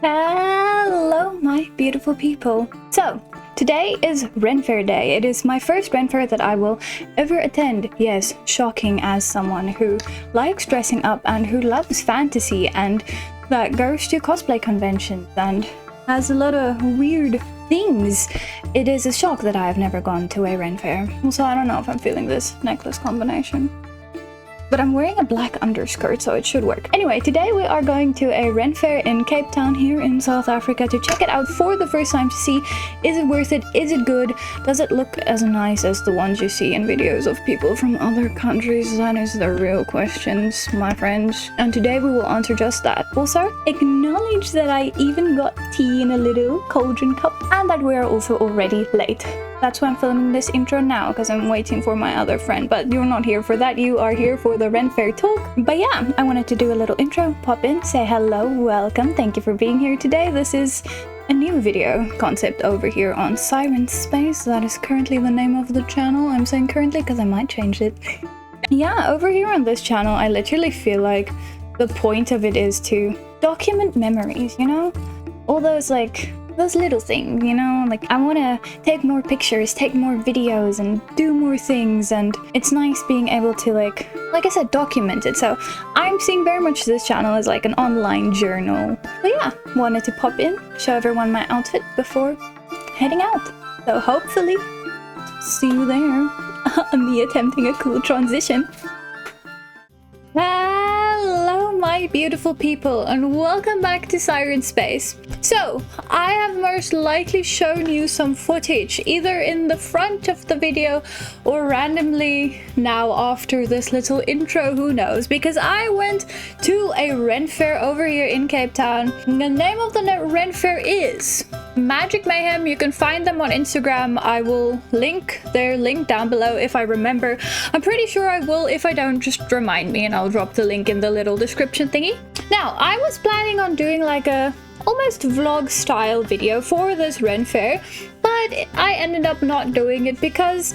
Hello, my beautiful people. So, today is Ren Fair Day. It is my first Ren Fair that I will ever attend. Yes, shocking as someone who likes dressing up and who loves fantasy and that goes to cosplay conventions and has a lot of weird things. It is a shock that I have never gone to a Ren Fair. Also, I don't know if I'm feeling this necklace combination. But I'm wearing a black underskirt, so it should work. Anyway, today we are going to a Ren Fair in Cape Town here in South Africa to check it out for the first time to see, is it worth it? Is it good? Does it look as nice as the ones you see in videos of people from other countries? That is the real questions, my friends. And today we will answer just that. Also, acknowledge that I even got tea in a little cauldron cup and that we are also already late. That's why I'm filming this intro now, because I'm waiting for my other friend. But you're not here for that, you are here for the Ren Fair talk. But yeah, I wanted to do a little intro, pop in, say hello, welcome, thank you for being here today. This is a new video concept over here on Sci-Rin Space. That is currently the name of the channel. I'm saying currently because I might change it. Yeah, over here on this channel, I literally feel like the point of it is to document memories, you know? All those those little things, you know, like I want to take more pictures, take more videos and do more things, and it's nice being able to like I said, document it. So I'm seeing very much this channel as like an online journal. But yeah, wanted to pop in, show everyone my outfit before heading out. So hopefully see you there. Me attempting a cool transition. Hello, my beautiful people, and welcome back to Sci-Rin Space. So, I have most likely shown you some footage, either in the front of the video or randomly now after this little intro, who knows, because I went to a Ren Fair over here in Cape Town. The name of the Ren Fair is Magic Mayhem. You can find them on Instagram. I will link their link down below if I remember. I'm pretty sure I will. If I don't, just remind me and I'll drop the link in the little description thingy. Now, I was planning on doing like a almost vlog style video for this Ren Fair, but I ended up not doing it because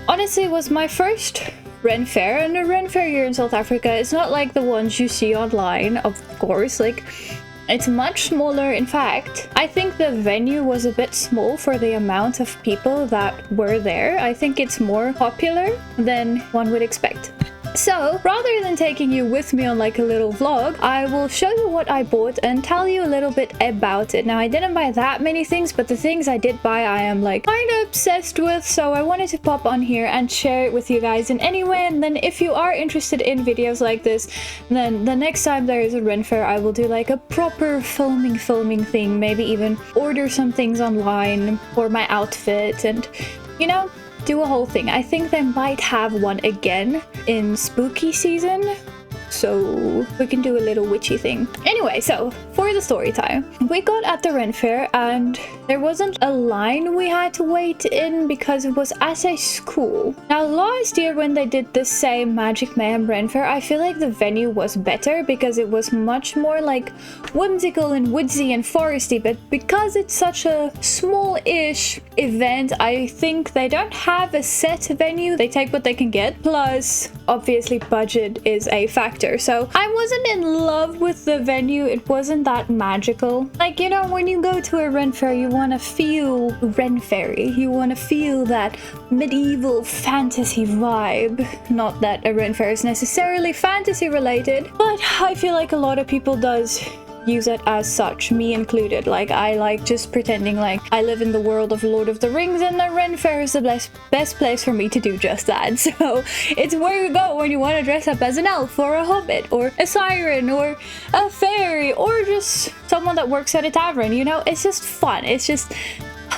honestly it was my first Ren Fair, and a Ren Fair here in South Africa is not like the ones you see online, of course. Like, it's much smaller. In fact, I think the venue was a bit small for the amount of people that were there. I think it's more popular than one would expect. So, rather than taking you with me on like a little vlog, I will show you what I bought and tell you a little bit about it. Now, I didn't buy that many things, but the things I did buy I am like kind of obsessed with, so I wanted to pop on here and share it with you guys in any way. And then if you are interested in videos like this, then the next time there is a Ren Fair, I will do like a proper filming thing, maybe even order some things online for my outfit and, you know, do a whole thing. I think they might have one again in spooky season, so we can do a little witchy thing. Anyway, so for the story time, we got at the Ren Fair and there wasn't a line we had to wait in because it was at a school. Now, last year when they did the same Magic Mayhem Ren Fair, I feel like the venue was better because it was much more like whimsical and woodsy and foresty, but because it's such a small-ish event, I think they don't have a set venue. They take what they can get, plus obviously budget is a factor. So I wasn't in love with the venue. It wasn't that magical. Like, you know, when you go to a Ren Fair, you want to feel Ren Fairy. You want to feel that medieval fantasy vibe. Not that a Ren Fair is necessarily fantasy related, but I feel like a lot of people does use it as such, me included. Like, I like just pretending like I live in the world of Lord of the Rings, and the Ren Fair is the best place for me to do just that. So it's where you go when you want to dress up as an elf or a hobbit or a siren or a fairy or just someone that works at a tavern, you know? It's just fun. It's just,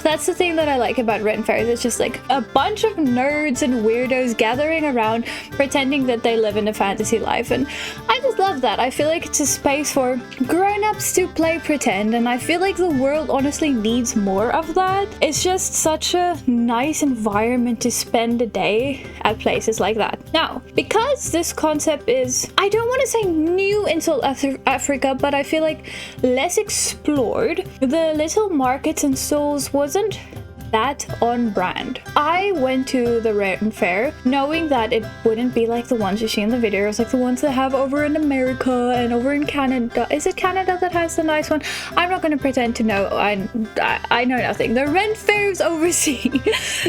that's the thing that I like about Ren Fairs. It's just like a bunch of nerds and weirdos gathering around pretending that they live in a fantasy life, and I just love that. I feel like it's a space for grown-ups to play pretend, and I feel like the world honestly needs more of that. It's just such a nice environment to spend a day at places like that. Now, because this concept is, I don't want to say new in South Africa, but I feel like less explored, the little markets and stalls wasn't that on brand. I went to the Ren Fair knowing that it wouldn't be like the ones you see in the videos, like the ones they have over in America and over in Canada. Is it Canada that has the nice one? I'm not going to pretend to know. I know nothing. The Ren Fairs overseas,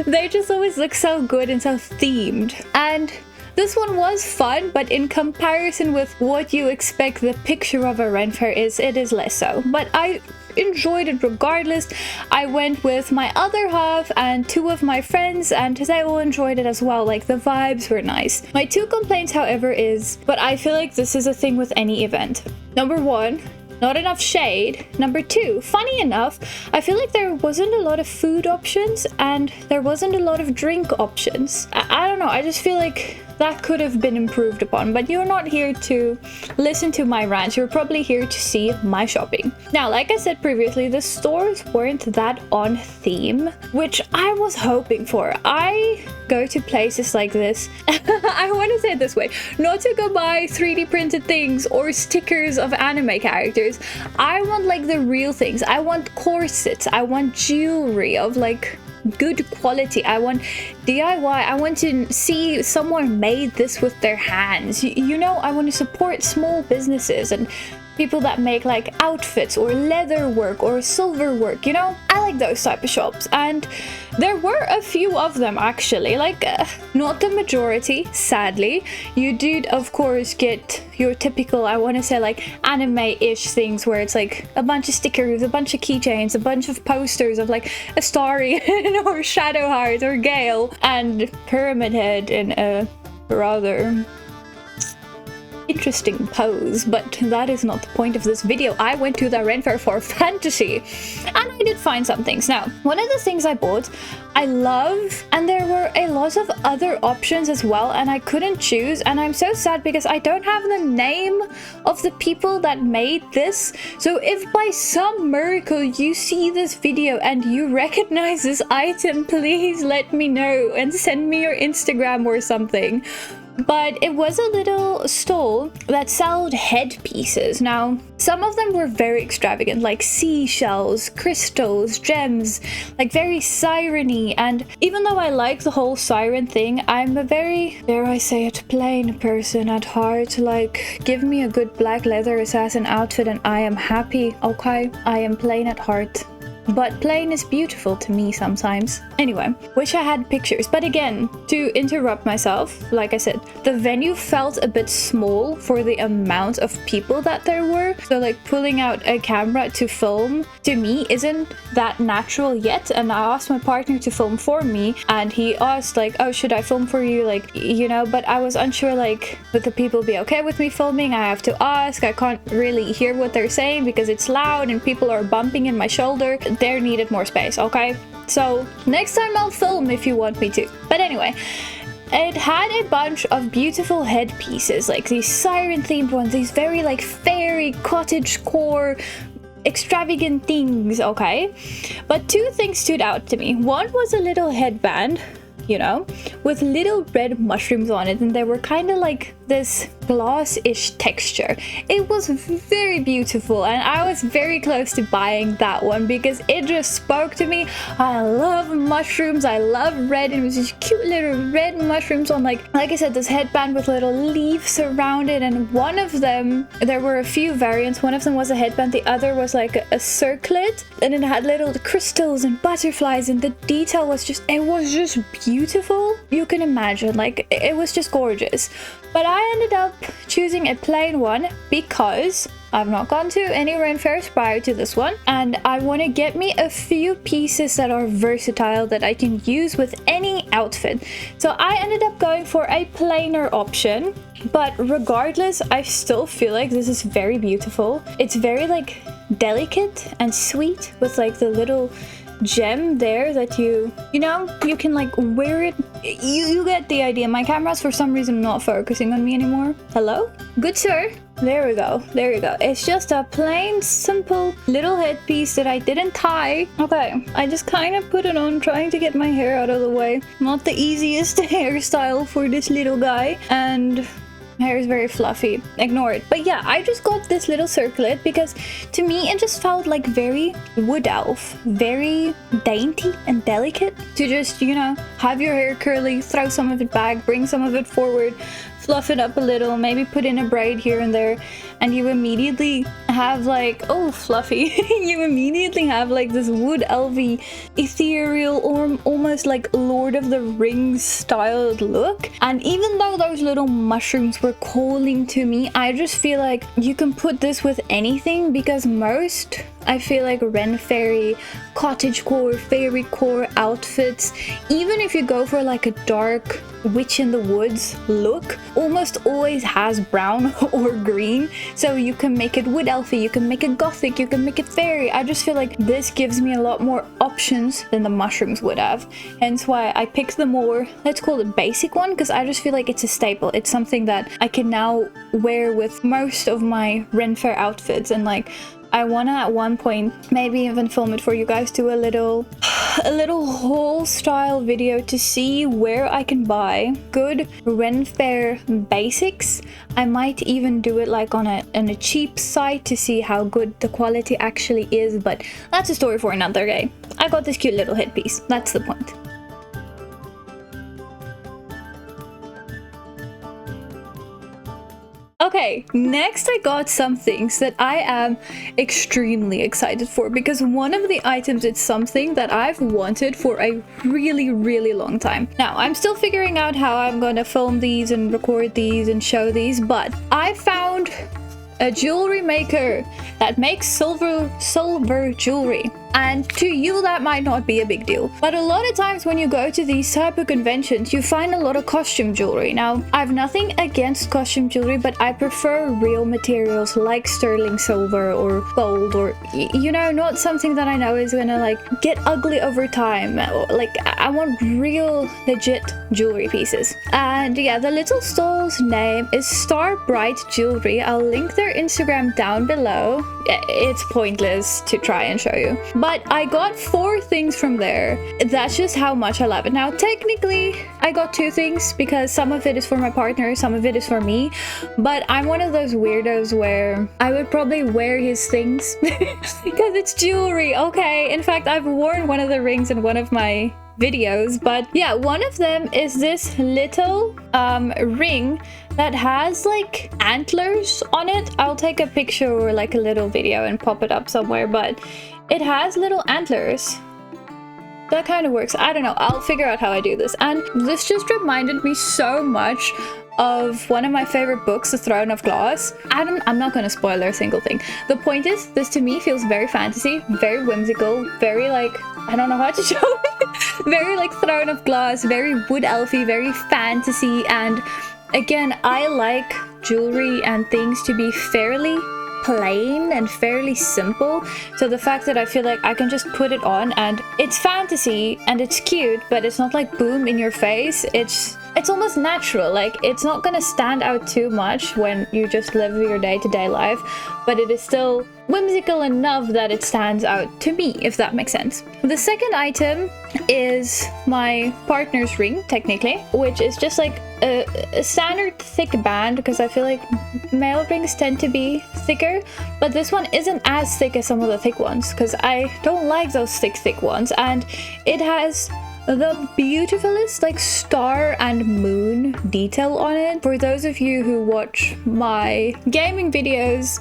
they just always look so good and so themed. And this one was fun, but in comparison with what you expect the picture of a Ren Fair is, it is less so. But I enjoyed it regardless. I went with my other half and 2 of my friends, and they all enjoyed it as well. Like, the vibes were nice. My 2 complaints, however, is, but I feel like this is a thing with any event. Number 1, not enough shade. Number 2, funny enough, I feel like there wasn't a lot of food options and there wasn't a lot of drink options. I don't know, I just feel like that could have been improved upon, but you're not here to listen to my rants. You're probably here to see my shopping. Now, like I said previously, the stores weren't that on theme, which I was hoping for. I go to places like this. I want to say it this way, not to go buy 3D printed things or stickers of anime characters. I want like the real things. I want corsets. I want jewelry of like good quality. I want DIY. I want to see someone made this with their hands. You know, I want to support small businesses and people that make like outfits or leather work or silver work, you know? I like those type of shops, and there were a few of them actually, like not the majority, sadly. You did of course get your typical, I want to say like anime-ish things where it's like a bunch of stickers, a bunch of keychains, a bunch of posters of like a Starry or Shadowheart or Gale and Pyramid Head in a rather interesting pose, but that is not the point of this video. I went to the Ren Fair for fantasy and I did find some things. Now, one of the things I bought I love, and there were a lot of other options as well, and I couldn't choose, and I'm so sad because I don't have the name of the people that made this. So if by some miracle you see this video and you recognize this item, please let me know and send me your Instagram or something. But it was a little stall that sold headpieces. Now, some of them were very extravagant, like seashells, crystals, gems, like very Sci-Rin-y. And even though I like the whole Sci-Rin thing, I'm a very, dare I say it, plain person at heart. Like, give me a good black leather assassin outfit and I am happy, okay? I am plain at heart. But plain is beautiful to me sometimes. Anyway, wish I had pictures. But again, to interrupt myself, like I said, the venue felt a bit small for the amount of people that there were. So like pulling out a camera to film, to me, isn't that natural yet. And I asked my partner to film for me and he asked like, oh, should I film for you? Like, you know, but I was unsure, like, would the people be okay with me filming? I have to ask. I can't really hear what they're saying because it's loud and people are bumping in my shoulder. There needed more space, okay? So next time I'll film if you want me to. But anyway, it had a bunch of beautiful headpieces, like these Sci-Rin themed ones, these very like fairy cottage core extravagant things, okay? But two things stood out to me. One was a little headband, you know, with little red mushrooms on it, and they were kind of like this glass-ish texture. It was very beautiful and I was very close to buying that one because it just spoke to me. I love mushrooms, I love red, and it was just cute little red mushrooms on like I said, this headband with little leaves around it. And one of them, there were a few variants. One of them was a headband, the other was like a circlet, and it had little crystals and butterflies, and the detail was just, it was just beautiful. You can imagine, like, it was just gorgeous. But I ended up choosing a plain one because I've not gone to any Ren Fairs prior to this one, and I want to get me a few pieces that are versatile that I can use with any outfit. So I ended up going for a plainer option, but regardless, I still feel like this is very beautiful. It's very like delicate and sweet with like the little gem there that you know, you can like wear it. You get the idea. My camera's for some reason not focusing on me anymore. Hello? Good sir? There we go. There you go. It's just a plain, simple little headpiece that I didn't tie. Okay, I just kind of put it on trying to get my hair out of the way. Not the easiest hairstyle for this little guy. And My hair is very fluffy. Ignore it. But yeah, I just got this little circlet because to me it just felt like very wood elf, very dainty and delicate to just, you know, have your hair curly, throw some of it back, bring some of it forward, fluff it up a little, maybe put in a braid here and there, and you immediately have like, oh, fluffy. You immediately have like this wood elfy, ethereal, or almost like Lord of the Rings styled look. And even though those little mushrooms were calling to me, I just feel like you can put this with anything, because most, I feel like, Ren Fairy, cottagecore, fairycore outfits, even if you go for like a dark witch in the woods look, almost always has brown or green. So you can make it wood elfy, you can make it gothic, you can make it fairy. I just feel like this gives me a lot more options than the mushrooms would have. Hence why I picked the more, let's call it basic one, because I just feel like it's a staple. It's something that I can now wear with most of my Ren Fair outfits, and like I wanna at one point maybe even film it for you guys, do a little haul style video to see where I can buy good Ren Fair basics. I might even do it like on a cheap site to see how good the quality actually is, but that's a story for another day. I got this cute little headpiece, that's the point. Okay, next I got some things that I am extremely excited for, because one of the items is something that I've wanted for a really long time. Now, I'm still figuring out how I'm gonna film these and record these and show these, but I found a jewelry maker that makes silver jewelry. And to you that might not be a big deal, but a lot of times when you go to these type of conventions, you find a lot of costume jewelry. Now, I've nothing against costume jewelry, but I prefer real materials like sterling silver or gold, or you know, not something that I know is gonna like get ugly over time. Like, I want real legit jewelry pieces. And yeah, the little stall's name is Star Bright Jewelry. I'll link their Instagram down below. It's pointless to try and show you, but I got 4 things from there. That's just how much I love it. Now, technically, I got 2 things because some of it is for my partner, some of it is for me, but I'm one of those weirdos where I would probably wear his things because it's jewelry, okay? In fact, I've worn one of the rings in one of my videos, but yeah, one of them is this little ring that has like antlers on it. I'll take a picture or like a little video and pop it up somewhere, but it has little antlers. That kind of works. I don't know, I'll figure out how I do this. And this just reminded me so much of one of my favorite books, The Throne of Glass. I'm not gonna spoil a single thing. The point is, this to me feels very fantasy, very whimsical, very like, I don't know how to show it. Very like Throne of Glass, very wood elfy, very fantasy. And again, I like jewelry and things to be fairly plain and fairly simple, so the fact that I feel like I can just put it on and it's fantasy and it's cute, but it's not like boom in your face. It's almost natural. Like, it's not gonna stand out too much when you just live your day-to-day life, but it is still whimsical enough that it stands out to me, if that makes sense. The second item is my partner's ring, technically, which is just like a standard thick band, because I feel like male rings tend to be thicker, but this one isn't as thick as some of the thick ones, because I don't like those thick ones. And it has the beautifulest like star and moon detail on it. For those of you who watch my gaming videos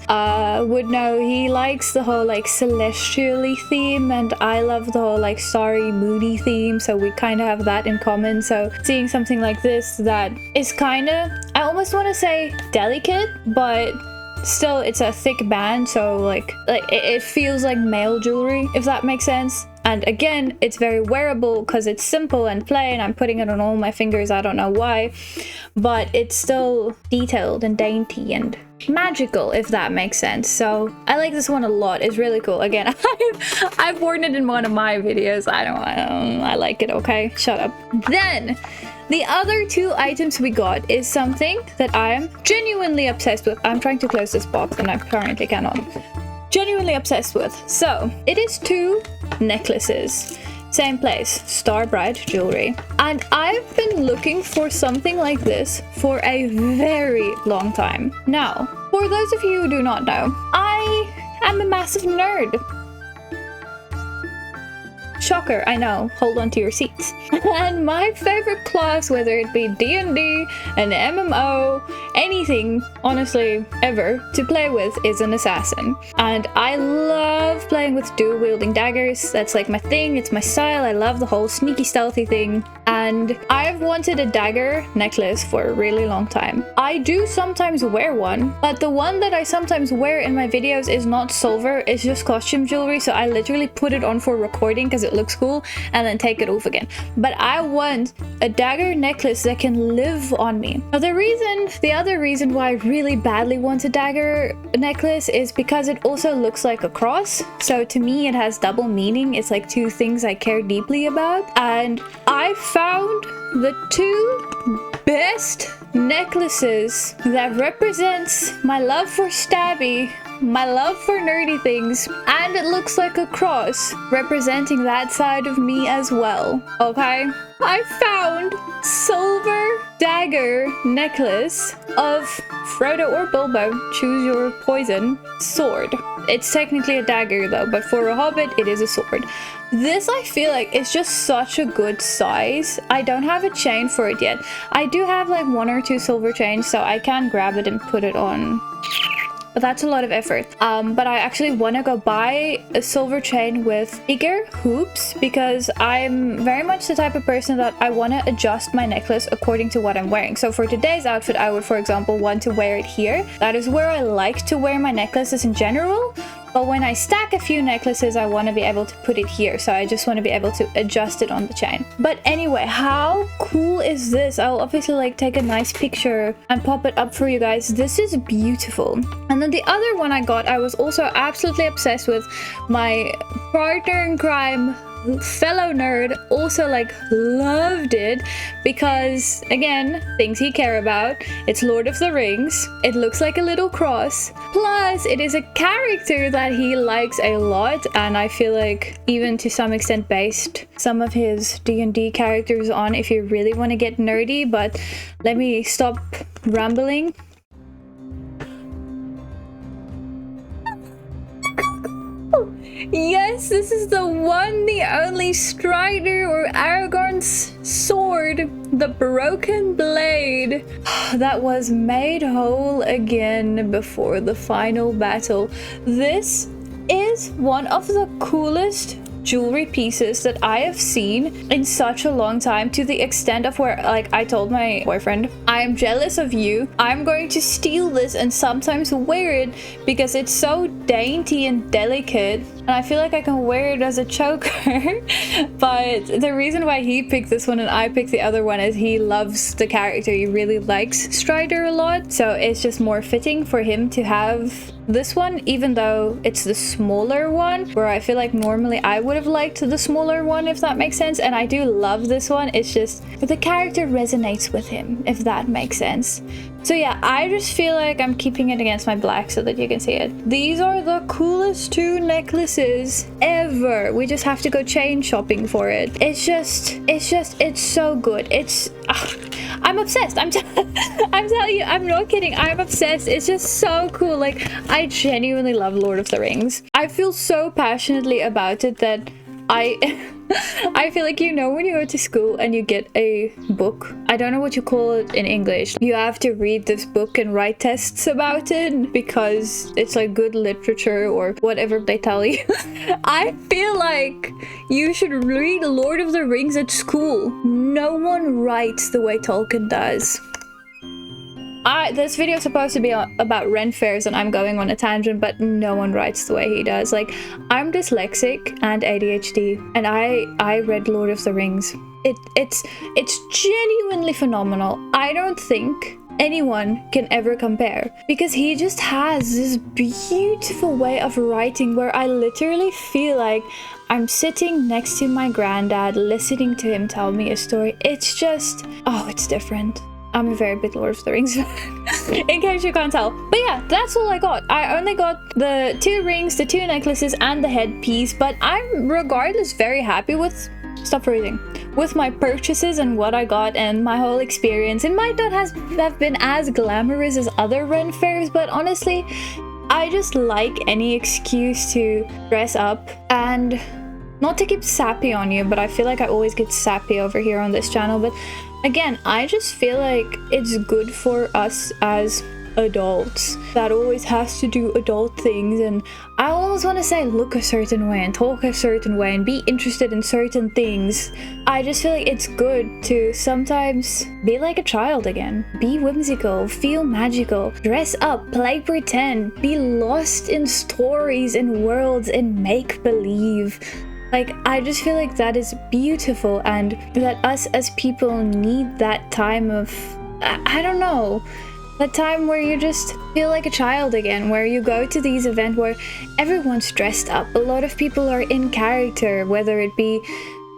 would know he likes the whole like celestially theme, and I love the whole like starry moody theme, so we kind of have that in common. So seeing something like this that is kind of, I almost want to say delicate, but still it's a thick band, so like it feels like male jewelry, if that makes sense. And again, it's very wearable because it's simple and plain. I'm putting it on all my fingers, I don't know why, but it's still detailed and dainty and magical, if that makes sense. So I like this one a lot. It's really cool. Again, I've worn it in one of my videos. I like it, okay? Shut up. Then the other 2 items we got is something that I am genuinely obsessed with. I'm trying to close this box and I currently cannot. Genuinely obsessed with. So it is 2 necklaces, same place. star bright jewelry. And I've been looking for something like this for a very long time. Now, for those of you who do not know, I am a massive nerd. Shocker, I know. Hold on to your seats. And my favorite class, whether it be D&D, an MMO, anything, honestly, ever, to play with is an assassin. And I love playing with dual-wielding daggers. That's like my thing. It's my style. I love the whole sneaky, stealthy thing. And I've wanted a dagger necklace for a really long time. I do sometimes wear one, but the one that I sometimes wear in my videos is not silver. It's just costume jewelry. So I literally put it on for recording because it looks cool and then take it off again. But I want a dagger necklace that can live on me. Now the other reason why I really badly want a dagger necklace is because it also looks like a cross. So to me it has double meaning. It's like two things I care deeply about. And I found the two best necklaces that represents my love for stabby, my love for nerdy things, and it looks like a cross representing that side of me as well. Okay, I found silver dagger necklace of Frodo or Bilbo, choose your poison, sword. It's technically a dagger though, but for a hobbit it is a sword. This I feel like is just such a good size. I don't have a chain for it yet. I do have like 1 or 2 silver chains, so I can grab it and put it on. But that's a lot of effort. But I actually want to go buy a silver chain with bigger hoops because I'm very much the type of person that I want to adjust my necklace according to what I'm wearing. So for today's outfit, I would, for example, want to wear it here. That is where I like to wear my necklaces in general. But when I stack a few necklaces, I want to be able to put it here. So I just want to be able to adjust it on the chain. But anyway, how cool is this? I'll obviously like take a nice picture and pop it up for you guys. This is beautiful. And then the other one I got, I was also absolutely obsessed with. My partner in crime, fellow nerd, also like loved it because again, things he care about. It's Lord of the Rings. It looks like a little cross, plus it is a character that he likes a lot, and I feel like even to some extent based some of his D&D characters on, if you really want to get nerdy. But let me stop rambling. Yes, this is the one, the only Strider or Aragorn's sword, the broken blade that was made whole again before the final battle. This is one of the coolest jewelry pieces that I have seen in such a long time, to the extent of where, like, I told my boyfriend, I'm jealous of you. I'm going to steal this and sometimes wear it because it's so dainty and delicate, and I feel like I can wear it as a choker. But the reason why he picked this one and I picked the other one is he loves the character. He really likes Strider a lot, so it's just more fitting for him to have this one, even though it's the smaller one, where I feel like normally I would have liked the smaller one, if that makes sense. And I do love this one. It's just the character resonates with him, if that makes sense. So yeah, I just feel like I'm keeping it against my black so that you can see it. These are the coolest 2 necklaces ever. We just have to go chain shopping for it. It's so good. I'm obsessed. I'm telling you, I'm not kidding. I'm obsessed. It's just so cool. Like, I genuinely love Lord of the Rings. I feel so passionately about it that I feel like, you know, when you go to school and you get a book, I don't know what you call it in English. You have to read this book and write tests about it because it's like good literature or whatever they tell you. I feel like you should read Lord of the Rings at school. No one writes the way Tolkien does. This video is supposed to be about Ren Fairs and I'm going on a tangent, but no one writes the way he does. Like, I'm dyslexic and ADHD, and I read Lord of the Rings. It's genuinely phenomenal. I don't think anyone can ever compare, because he just has this beautiful way of writing where I literally feel like I'm sitting next to my granddad listening to him tell me a story. It's just, oh, it's different. I'm a very big Lord of the Rings fan, in case you can't tell. But yeah, that's all I got. I only got the 2 rings, the 2 necklaces, and the headpiece, but I'm regardless very happy with stop freezing. With my purchases and what I got and my whole experience, it might not have been as glamorous as other Ren Fairs, but honestly, I just like any excuse to dress up. And not to keep sappy on you, but I feel like I always get sappy over here on this channel, but again, I just feel like it's good for us as adults that always has to do adult things, and I always want to say look a certain way and talk a certain way and be interested in certain things. I just feel like it's good to sometimes be like a child again, be whimsical, feel magical, dress up, play pretend, be lost in stories and worlds and make believe. Like, I just feel like that is beautiful, and that us as people need that time of, I don't know, that time where you just feel like a child again, where you go to these events where everyone's dressed up. A lot of people are in character, whether it be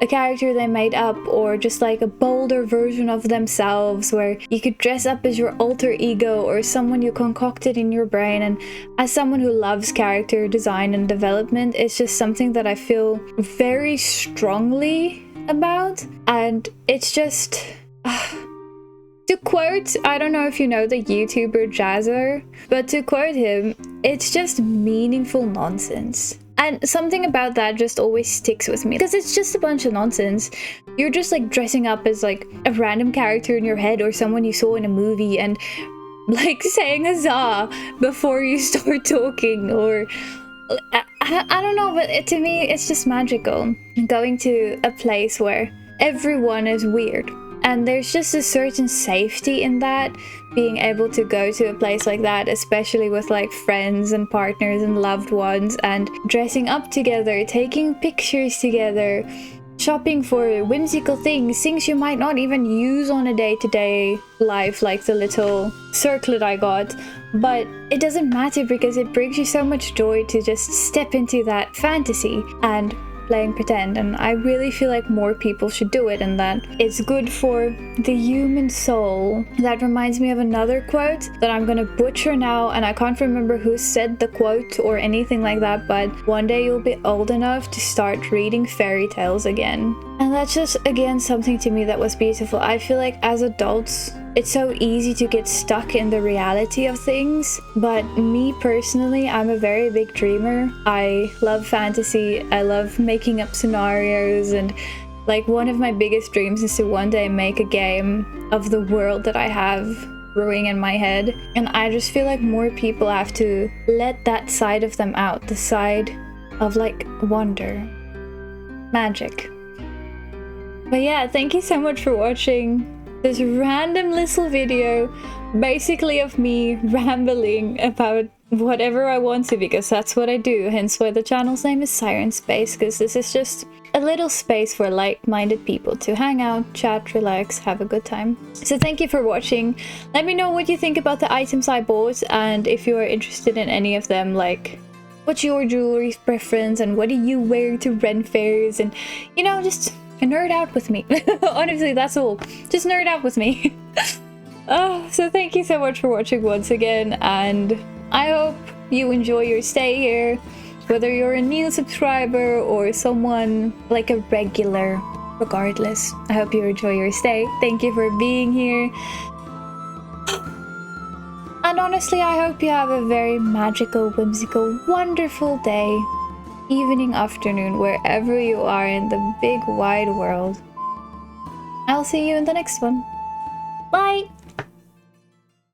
a character they made up or just like a bolder version of themselves, where you could dress up as your alter ego or someone you concocted in your brain. And as someone who loves character design and development, it's just something that I feel very strongly about. And it's just to quote, I don't know if you know the YouTuber Jazzer, but to quote him, it's just meaningful nonsense. And something about that just always sticks with me, because it's just a bunch of nonsense. You're just like dressing up as like a random character in your head or someone you saw in a movie and like saying huzzah before you start talking, or I don't know, but to me it's just magical going to a place where everyone is weird. And there's just a certain safety in that, being able to go to a place like that, especially with like friends and partners and loved ones, and dressing up together, taking pictures together, shopping for whimsical things you might not even use on a day-to-day life, like the little circlet I got. But it doesn't matter, because it brings you so much joy to just step into that fantasy and playing pretend. And I really feel like more people should do it, and that it's good for the human soul. That reminds me of another quote that I'm gonna butcher now, and I can't remember who said the quote or anything like that, but one day you'll be old enough to start reading fairy tales again. And that's just, again, something to me that was beautiful. I feel like as adults, it's so easy to get stuck in the reality of things, but me personally, I'm a very big dreamer. I love fantasy, I love making up scenarios, and like one of my biggest dreams is to one day make a game of the world that I have brewing in my head. And I just feel like more people have to let that side of them out, the side of like wonder, magic. But yeah, thank you so much for watching this random little video, basically of me rambling about whatever I want to, because that's what I do, hence why the channel's name is Sci-Rin Space, because this is just a little space for like-minded people to hang out, chat, relax, have a good time. So thank you for watching. Let me know what you think about the items I bought, and if you are interested in any of them, like what's your jewelry preference and what do you wear to Ren Fairs, and you know, just nerd out with me. Honestly, that's all. Just nerd out with me. So thank you so much for watching once again, and I hope you enjoy your stay here, whether you're a new subscriber or someone like a regular. Regardless, I hope you enjoy your stay. Thank you for being here. And honestly, I hope you have a very magical, whimsical, wonderful day, evening, afternoon, wherever you are in the big wide world. I'll see you in the next one. Bye!